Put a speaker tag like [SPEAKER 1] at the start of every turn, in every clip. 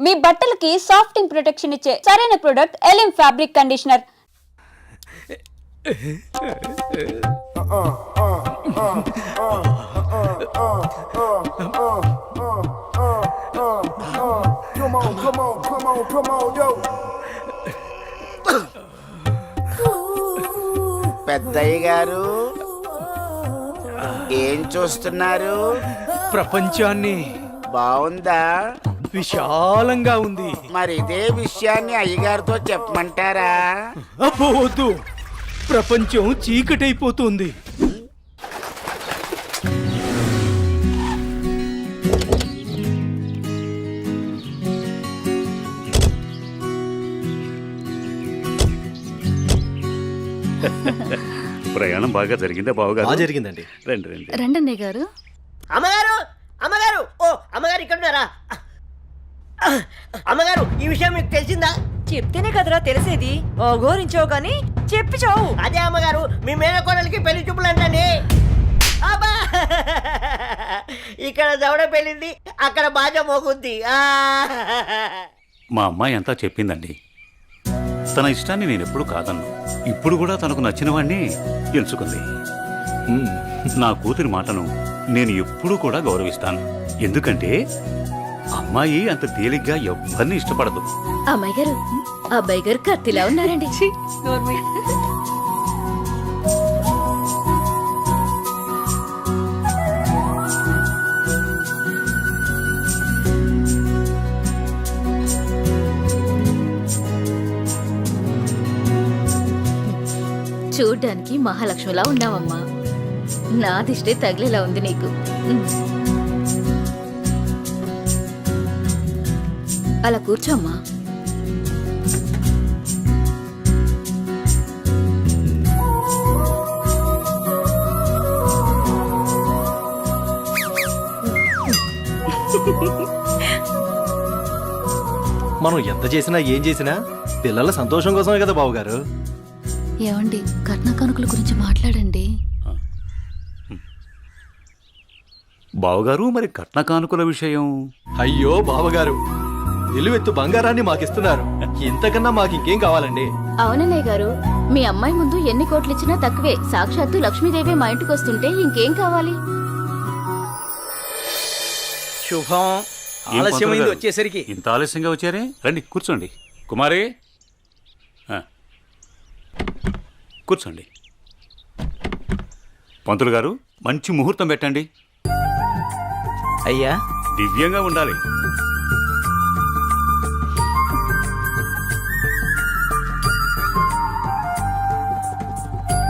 [SPEAKER 1] మీ బట్టలకి సాఫ్టింగ్ ప్రొటెక్షన్ ఇచ్చే సరైన ప్రొడక్ట్ ఎలిమ్ ఫ్యాబ్రిక్ కండిషనర్.
[SPEAKER 2] పెద్దయ్య గారు ఏం చూస్తున్నారు?
[SPEAKER 3] ప్రపంచాన్ని.
[SPEAKER 2] బాగుందా?
[SPEAKER 3] విశాలంగా ఉంది.
[SPEAKER 2] మరి ఇదే విషయాన్ని అయ్యగారితో చెప్పమంటారా?
[SPEAKER 3] అబ్బో వద్దు, ప్రపంచం చీకటైపోతుంది.
[SPEAKER 4] ప్రయాణం బాగా జరిగిందా బావగారు?
[SPEAKER 3] జరిగిందండి.
[SPEAKER 4] రండి రండి.
[SPEAKER 1] రండన్నయ్య గారు.
[SPEAKER 5] అమ్మగారు, అమ్మగారు, ఓ అమ్మగారు ఇక్కడ ఉన్నారా? అమ్మగారు, ఈ విషయం మీకు తెలిసిందా?
[SPEAKER 6] చెప్తేనే కదరా తెలిసేది. ఓఘోరించో గాని చెప్పి చావు.
[SPEAKER 5] అదే అమ్మగారు, మీ మేనకోడలికి పెళ్లి చూపులు అంటండి. అబ్బా, ఇక్కడ దవడ పెళ్ళింది, అక్కడ బాజ మోగుద్ది.
[SPEAKER 4] మా అమ్మాయి అంతా చెప్పిందండి. తన ఇష్టాన్ని నేను ఎప్పుడు కాదన్ను. ఇప్పుడు కూడా తనకు నచ్చిన వాడిని ఎంచుకుంది. నా కూతురి మాటను నేను ఎప్పుడూ కూడా గౌరవిస్తాను. ఎందుకంటే అమ్మాయి అంత తేలిగ్గా ఎవ్వరిని ఇష్టపడదు.
[SPEAKER 7] అమ్మాయి గారు, అబ్బాయి గారు కత్తిలా ఉన్నారండి. చూడ్డానికి మహాలక్ష్మిలా ఉన్నావమ్మా. నా దిష్టే తగిలేలా ఉంది నీకు. అలా కూర్చోమ్మా.
[SPEAKER 3] మనం ఎంత చేసినా ఏం చేసినా పిల్లల సంతోషం కోసమే కదా బావగారు.
[SPEAKER 7] ఏమండి, కట్న కానుకల గురించి మాట్లాడండి.
[SPEAKER 4] బావగారు, మరి కట్న కానుకల విషయం?
[SPEAKER 3] అయ్యో బావగారు, నిలువెత్తు బంగారాన్ని మాకిస్తున్నారు. ఇంతకన్నా మాకు ఇంకేం కావాలండి?
[SPEAKER 7] అవునన్నయ్య గారు, మీ అమ్మాయి ముందు ఎన్ని కోట్లు ఇచ్చినా తక్కువే. సాక్షాత్తు లక్ష్మీదేవి మా ఇంటికి వస్తుంటే ఇంకేం కావాలి?
[SPEAKER 3] శుభం. ఆలస్యమైంది వచ్చేసరికి.
[SPEAKER 4] ఇంత ఆలస్యంగా వచ్చారే? రండి కూర్చోండి. కుమారి కూర్చోండి. పంతులు గారు, మంచి ముహూర్తం పెట్టండి.
[SPEAKER 3] అయ్యా,
[SPEAKER 4] దివ్యంగా ఉండాలి.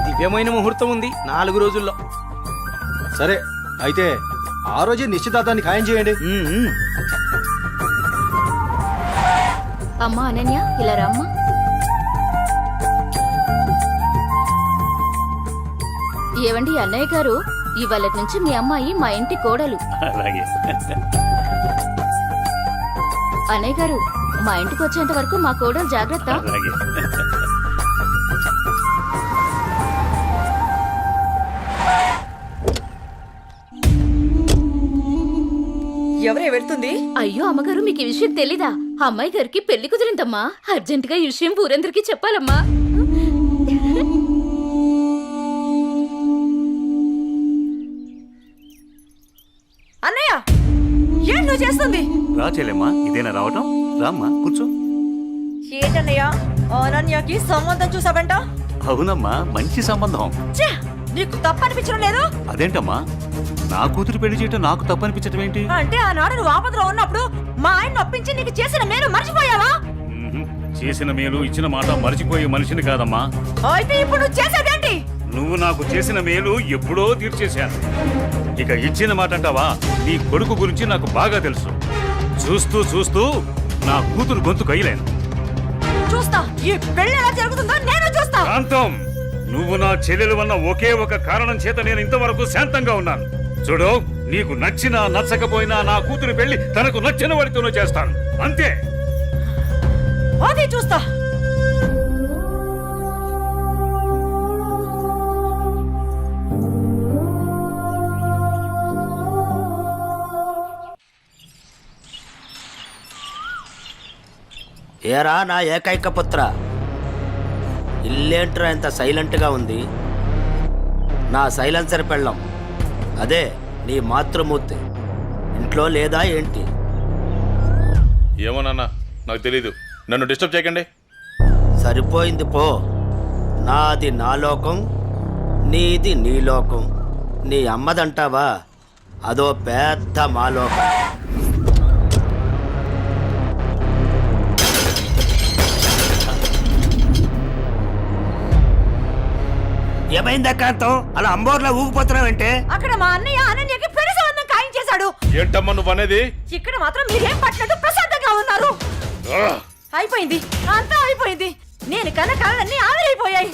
[SPEAKER 3] దివ్యమైన ముహూర్తం ఉంది 4 రోజుల్లో. సరే అయితే ఆ రోజే నిశ్చితార్థాన్ని ఖాయం చేయండి.
[SPEAKER 7] అమ్మా అనన్య, ఇలా రామ్మా. ఏవండి అన్నయ్య గారు, ఇవాళ నుంచి మీ అమ్మాయి మా ఇంటి కోడలు.
[SPEAKER 4] అలాగే.
[SPEAKER 7] అన్నయ్య గారు, మా ఇంటికి వచ్చేంత వరకు మా కోడలు జాగ్రత్త.
[SPEAKER 4] అలాగే.
[SPEAKER 6] ఎవరే వెళ్తుంది?
[SPEAKER 7] అయ్యో అమ్మగారు, మీకు ఈ విషయం తెలీదా? అమ్మాయి గారికి పెళ్లి కుదిరిందమ్మా. అర్జెంటుగా ఈ విషయం ఊరందరికీ చెప్పాలమ్మా.
[SPEAKER 6] అన్నయ్య, ఏం నువ్వు చేస్తుంది?
[SPEAKER 4] రా చెల్లెమ్మా, ఇదేనా రావటం? రామ్మా కూర్చో.
[SPEAKER 6] ఏంటన్నయ్య, అనన్యకి సంబంధం చూసావంట?
[SPEAKER 4] అవునమ్మా, మంచి సంబంధం.
[SPEAKER 6] ఛే, నీకు తప్పనిపించడం లేదు?
[SPEAKER 4] అదేంటమ్మా, నా కూతురు పెళ్లి చేయటం నాకు తప్పనిపించటం ఏంటి?
[SPEAKER 6] అంటే ఆనాడు నువ్వు ఆపదలో ఉన్నప్పుడు మా ఆయన ఒప్పించి నీకు చేసిన మేలు మర్చిపోయావా?
[SPEAKER 4] చేసిన మేలు ఇచ్చిన మాట మర్చిపోయే మనిషిని కాదమ్మా.
[SPEAKER 6] అయితే ఇప్పుడు నువ్వు చేసేదేంటి?
[SPEAKER 4] నువ్వు నాకు చేసిన మేలు ఎప్పుడో తీర్చేశాను. ఇక ఇచ్చిన మాట అంటావా? నీ కొడుకు గురించి నాకు బాగా తెలుసు. చూస్తూ చూస్తూ నా కూతురు గొంతు కయ్యలేను.
[SPEAKER 6] చూస్తా, ఈ పెళ్లి ఎలా జరుగుతుందో నేను చూస్తా.
[SPEAKER 4] శాంతం, నువ్వు నా చెల్లెలు వన్న ఒకే ఒక కారణం చేత నేను ఇంతవరకు శాంతంగా ఉన్నాను. చూడు, నీకు నచ్చినా నచ్చకపోయినా నా కూతురు పెళ్లి తనకు నచ్చిన వాడితోనూ చేస్తాను, అంతే.
[SPEAKER 6] అది చూస్తా.
[SPEAKER 5] ఏరా నా ఏకైక పుత్ర, ఇల్లేంట్రా ఇంత సైలెంట్గా ఉంది? నా సైలెన్సర్ పెళ్ళం, అదే నీ మాతృమూర్తి ఇంట్లో లేదా ఏంటి?
[SPEAKER 8] ఏమో నాన్న, నాకు తెలీదు. నన్ను డిస్టర్బ్ చేయకండి.
[SPEAKER 5] సరిపోయింది పో. నాది నా లోకం, నీది నీ లోకం. నీ అమ్మదంటావా? అదో పెద్ద మాలోకం. ఏమైంది అక్కాంతం? అలా అంబోర్లా ఊగిపోతున్నావంటే?
[SPEAKER 6] అక్కడ మా అన్నయ్య అనన్యకి పెళ్లి సంబంధం ఖాయం చేశాడు.
[SPEAKER 8] ఏంటమ్మా నువ్వు అనేది?
[SPEAKER 6] ఇక్కడ మాత్రం మీరేం పట్టినట్టు ప్రశాంతంగా ఉన్నారు. అయిపోయింది, అంతా అయిపోయింది. నేను కన్న కళలన్నీ ఆవిరైపోయాయి.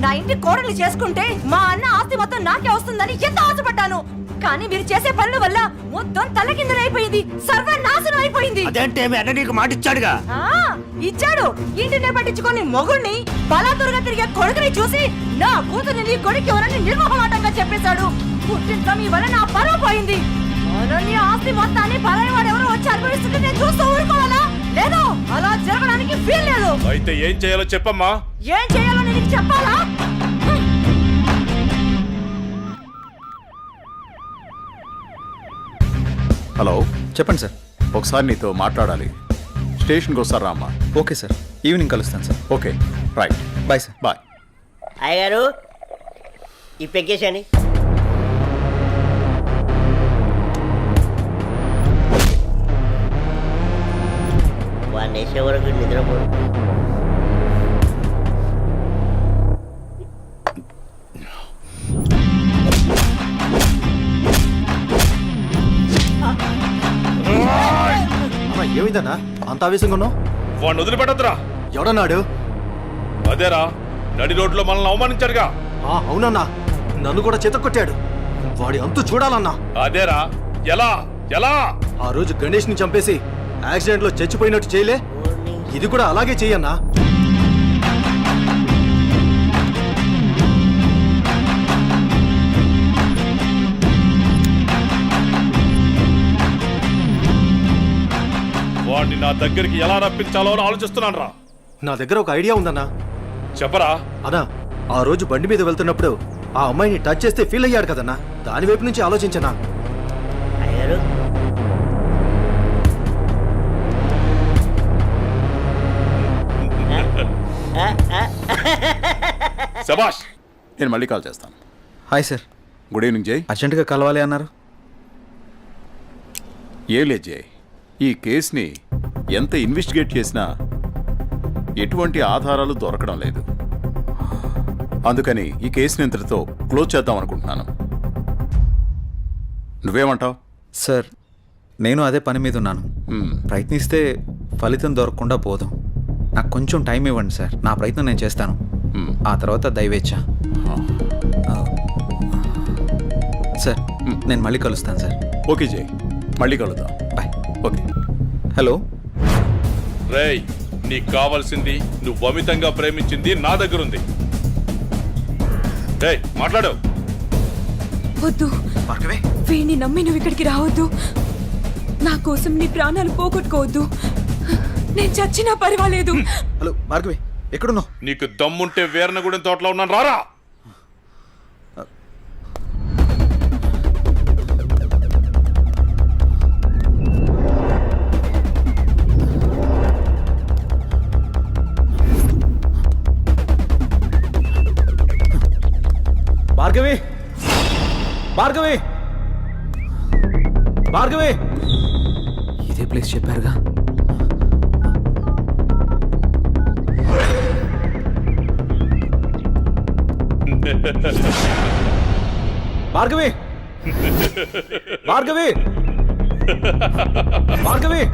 [SPEAKER 6] నా ఇంటి కోడలు చేసుకుంటే మా అన్న ఆస్తి మొత్తం నాకే వస్తుందని ఎంత ఆశపడ్డాను. కానీ మీరు చేసే పనుల వల్ల మొత్తం తలకిందులైపోయింది, సర్వనాశనం అయిపోయింది.
[SPEAKER 5] అదేంటే మీ అన్న నీకు మాట ఇచ్చాడుగా?
[SPEAKER 6] ఇచ్చాడు. ఇంటినే పట్టించుకొని మొగుణ్ణి బలాదురుగా తిరిగే కొడుకుని చూసి నా కూతుర్ని నీ కొడుకు ఎవరని నిర్మోహమాటంగా చెప్పేశాడు. పుట్టింట్లో మీ వల్ల నా పరువు పోయింది. అనన్య ఆస్తి మొత్తాన్ని పరాయివాడు ఎవరో వచ్చి అనుభవిస్తుంటే నేను చూస్తూ ఊరుకోవాలా? లేదు, అలా జరగడానికి వీలు లేదు.
[SPEAKER 8] అయితే ఏం చేయాలో చెప్పమ్మా.
[SPEAKER 6] ఏం చేయాలో నేను చెప్పాలా?
[SPEAKER 9] హలో,
[SPEAKER 3] చెప్పండి సార్.
[SPEAKER 9] ఒకసారి నీతో మాట్లాడాలి. స్టేషన్కి వస్తారా అమ్మా?
[SPEAKER 3] ఓకే సార్, ఈవినింగ్ కలుస్తాను sir.
[SPEAKER 9] Okay, right.
[SPEAKER 3] Bye sir.
[SPEAKER 9] Bye.
[SPEAKER 5] అయ్యగారు ఈ పెగ్గేసని. వాడిని వేసే వరకు నిద్రపోరు.
[SPEAKER 3] ఏమైందన్నా అంత ఆవేశంగా ఉన్నావు?
[SPEAKER 8] వాడిని వదిలిపెట్టద్దురా.
[SPEAKER 3] ఎవడన్నాడు?
[SPEAKER 8] అదేరా, నడి రోడ్లో మనల్ని అవమానించాడుగా.
[SPEAKER 3] అవునన్నా, నన్ను కూడా చేతకొట్టాడు. వాడి అంతు చూడాలన్నా.
[SPEAKER 8] అదేరా, ఎలా ఎలా?
[SPEAKER 3] ఆ రోజు గణేష్ ని చంపేసి యాక్సిడెంట్ లో చచ్చిపోయినట్టు చేయలే, ఇది కూడా అలాగే చెయ్యన్నా.
[SPEAKER 8] వాడిని నా దగ్గరికి ఎలా రప్పించాలో అని ఆలోచిస్తున్నాను రా.
[SPEAKER 3] నా దగ్గర ఒక ఐడియా ఉందన్నా.
[SPEAKER 8] చెప్పరా.
[SPEAKER 3] అన్నా, ఆ రోజు బండి మీద వెళ్తున్నప్పుడు ఆ అమ్మాయిని టచ్ చేస్తే ఫీల్ అయ్యాడు కదన్నా, దాని వైపు నుంచి ఆలోచించనా.
[SPEAKER 5] అయ్యారు
[SPEAKER 8] శభాష్.
[SPEAKER 9] నేను మళ్ళీ కాల్ చేస్తాను.
[SPEAKER 3] Hi sir.
[SPEAKER 9] గుడ్ ఈవినింగ్ జై.
[SPEAKER 3] అర్జెంటుగా కలవాలి అన్నారు.
[SPEAKER 9] ఏం లేదు జై, ఈ కేసుని ఎంత ఇన్వెస్టిగేట్ చేసినా ఎటువంటి ఆధారాలు దొరకడం లేదు. అందుకని ఈ కేసుని ఇంతటితో క్లోజ్ చేద్దాం అనుకుంటున్నాను. నువ్వేమంటావు?
[SPEAKER 10] సార్, నేను అదే పని మీద ఉన్నాను. ప్రయత్నిస్తే ఫలితం దొరకకుండా పోదాం. నాకు కొంచెం టైం ఇవ్వండి సార్, నా ప్రయత్నం నేను చేస్తాను. ఆ తర్వాత దైవేచ్ఛ. సార్, నేను మళ్ళీ కలుస్తాను సార్.
[SPEAKER 9] ఓకే జై, మళ్ళీ కలుద్దాం.
[SPEAKER 10] బాయ్.
[SPEAKER 9] ఓకే.
[SPEAKER 10] హలో
[SPEAKER 8] రేయ్, నీకు కావాల్సింది నువ్వు అమితంగా ప్రేమించింది నా దగ్గర ఉంది. రేయ్, మాట్లాడు.
[SPEAKER 6] వద్దు, వీణ్ణి నమ్మి నువ్వు ఇక్కడికి రావద్దు. నా కోసం నీ ప్రాణాలు పోగొట్టుకోవద్దు. నేను చచ్చినా పర్వాలేదు.
[SPEAKER 3] హలో భార్గవి, ఎక్కడున్నావు?
[SPEAKER 8] నీకు దమ్ముంటే వీరనగూడెం తోటలో ఉన్నాను, రారా.
[SPEAKER 3] భార్గవి, భార్గవి, భార్గవి.
[SPEAKER 10] ఇదే ప్లేస్ చెప్పారుగా.
[SPEAKER 3] భార్గవి, భార్గవి, భార్గవి,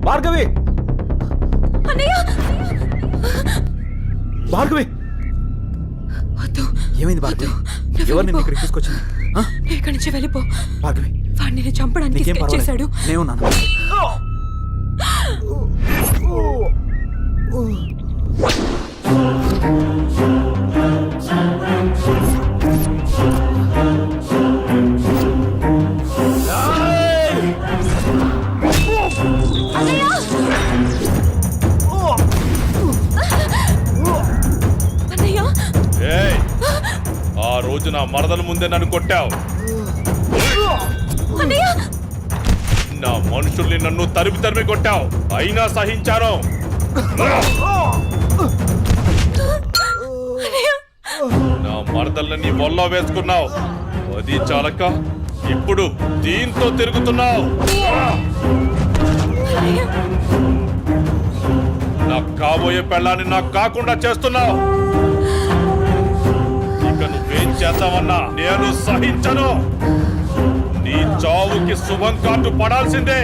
[SPEAKER 3] భార్గవి, భార్గవి.
[SPEAKER 6] వద్దు.
[SPEAKER 10] ఏమైంది భార్గవి?
[SPEAKER 6] నువ్వు
[SPEAKER 10] ఎవరు నిన్ను
[SPEAKER 6] వెళ్ళిపో.
[SPEAKER 10] ఇక్కడికి తీసుకొచ్చింది?
[SPEAKER 6] ఇక్కడి నుంచి వెళ్ళిపో.
[SPEAKER 10] భార్గవి,
[SPEAKER 6] వాడిని నేను చంపడానికి
[SPEAKER 10] నీకేం
[SPEAKER 6] స్కెచ్ చేశాడు.
[SPEAKER 10] పర్వాలేదు, నేనున్నాను.
[SPEAKER 6] అన్నయ్య!
[SPEAKER 8] మరదల ముందే నన్ను కొట్టావు. నా మనుషుల్ని నన్ను తరిమి తరిమి కొట్టావు, అయినా సహించాను. నా మరదల్ని ఒళ్ళో వేసుకున్నావు, అది చాలక ఇప్పుడు దీంతో తిరుగుతున్నావు. నాకు కాబోయే పెళ్ళాన్ని నాకు కాకుండా చేస్తున్నావు. ఇక నువ్వేం చేద్దామన్నా నేను సహించను. నీ చావుకి శుభం కార్డు పడాల్సిందే.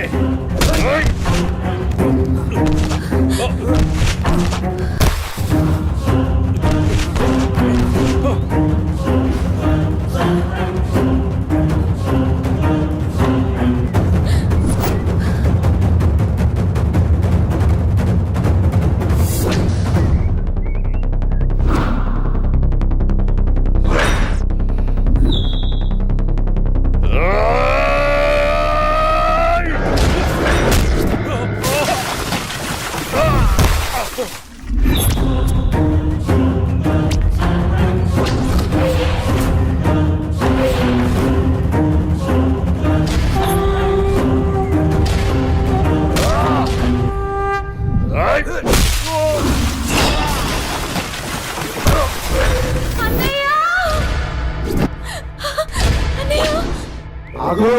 [SPEAKER 3] ఆగు,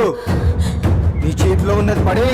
[SPEAKER 3] నీ చేతిలో ఉన్నది పడే.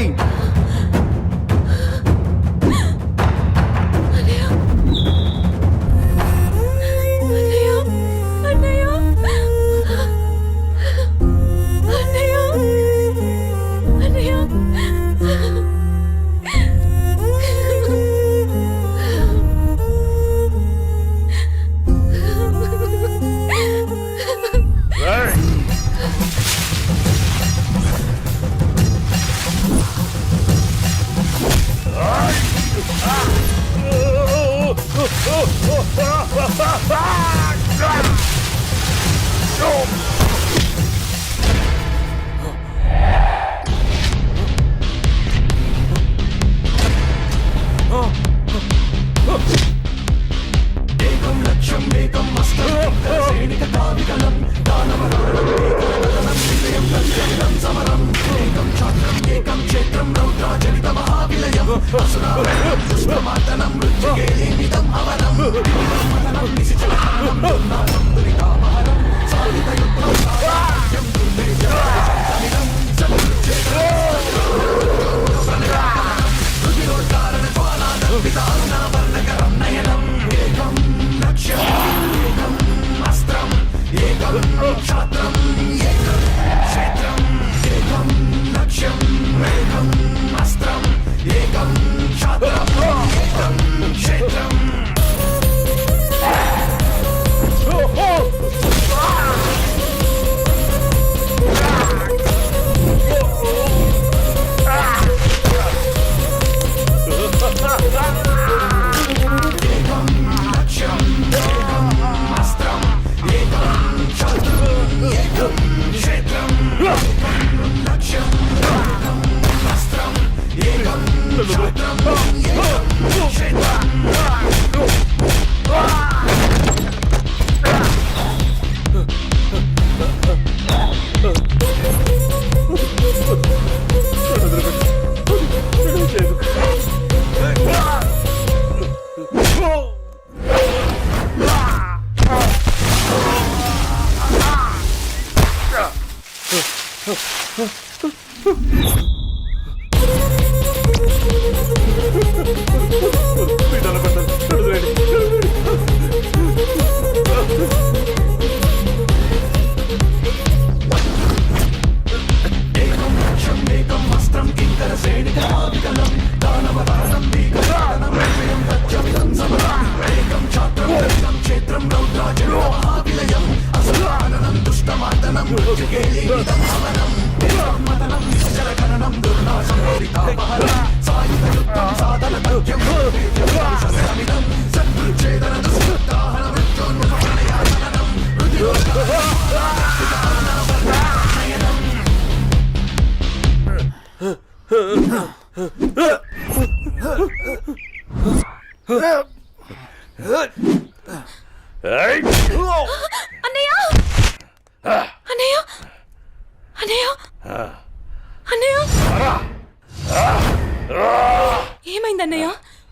[SPEAKER 6] ఏమైంది అన్నయ్య?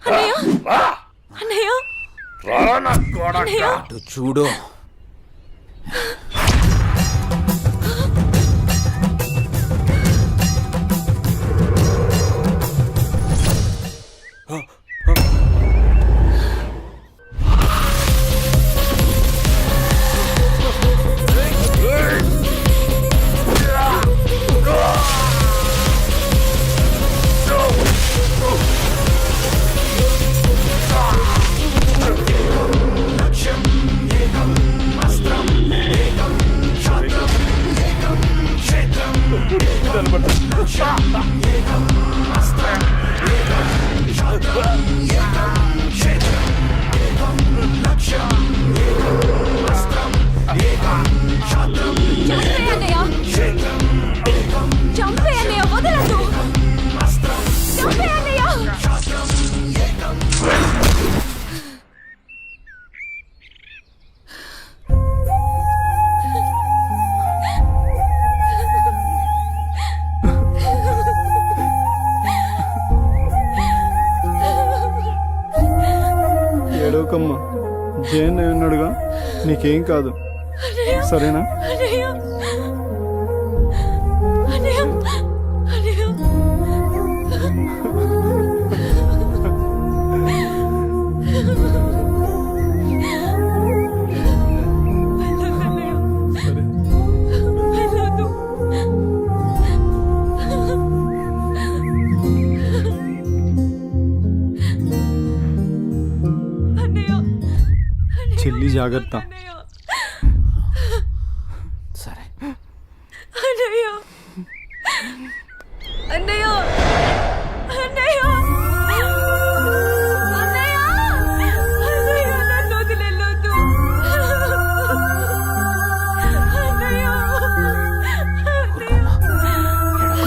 [SPEAKER 6] అన్నయ్య అన్నయ్య అన్నయ్య
[SPEAKER 10] అటు చూడు.
[SPEAKER 6] చంపే అన్నయ్య, వదలొద్దు. చంపే అన్నయ్య.
[SPEAKER 11] ఏడవకమ్మా, జయన్ ఉన్నాడుగా, నీకేం కాదు, సరేనా?
[SPEAKER 6] అన్నయ్య అన్నయ్య అన్నయ్య
[SPEAKER 11] సరే.
[SPEAKER 6] వెళ్ళొద్దు. అన్నయ్య
[SPEAKER 11] చెల్లి జాగ్రత్త.
[SPEAKER 6] అన్నయ్య
[SPEAKER 10] సరే.
[SPEAKER 6] అన్నయ్య అన్నయ్య